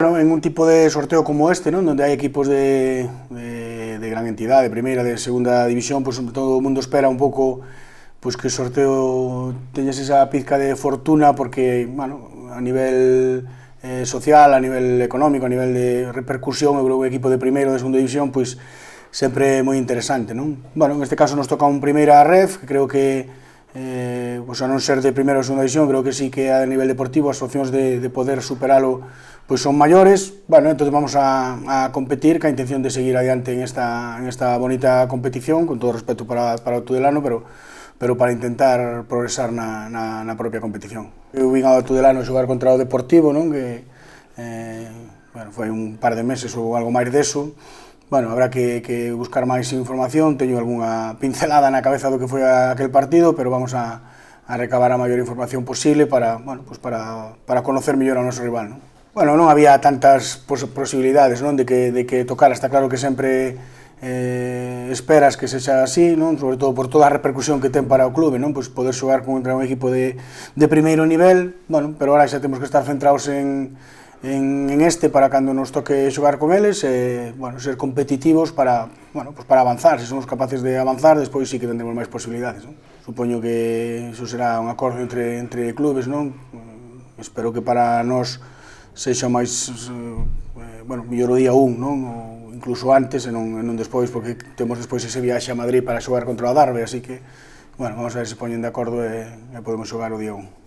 En un tipo de sorteo como este, ¿no?, donde hai equipos de gran entidade, de primeira, de segunda división, pues todo o mundo espera un pouco pues que o sorteo teñas esa pizca de fortuna, porque, bueno, a nivel social, a nivel económico, a nivel de repercusión, eu creo que un equipo de primeira ou de segunda división, pues sempre é moi interesante, non? Bueno, en este caso nos toca un primeira ref, que creo que pues a non ser de primeira ou segunda división, creo que sí que a nivel deportivo as opcións de poder superalo pues son maiores. Bueno, entonces vamos a competir ca intención de seguir adiante en esta bonita competición, con todo respeto para o Tudelano, pero para intentar progresar na propia competición. Eu vim ao Tudelano xogar contra o Deportivo, non? Que bueno, foi un par de meses ou algo máis deso. Bueno, habrá que buscar máis información, teño algunha pincelada na cabeza do que foi aquel partido, pero vamos a recabar a maior información posible para, bueno, pues para conocer mellor ao noso rival, non? Bueno, non había tantas posibilidades, non, de que tocara. Está claro que sempre esperas que sexa así, non, sobre todo por toda a repercusión que ten para o clube, non, pois poder xogar contra un equipo de primeiro nivel. Bueno, pero ahora xa temos que estar centrados en este para cando nos toque xogar con eles, bueno, ser competitivos para, bueno, pues para avanzar. Se somos capaces de avanzar, despois sí que tendremos máis posibilidades, non? Supoño que iso será un acordo entre clubes, non? Espero que para nós sexa máis, bueno, mellor o día 1, non? Ou incluso antes e non despois, porque temos despois ese viaxe a Madrid para xogar contra o Darbe, así que, bueno, vamos a ver se poñen de acordo e podemos xogar o día 1.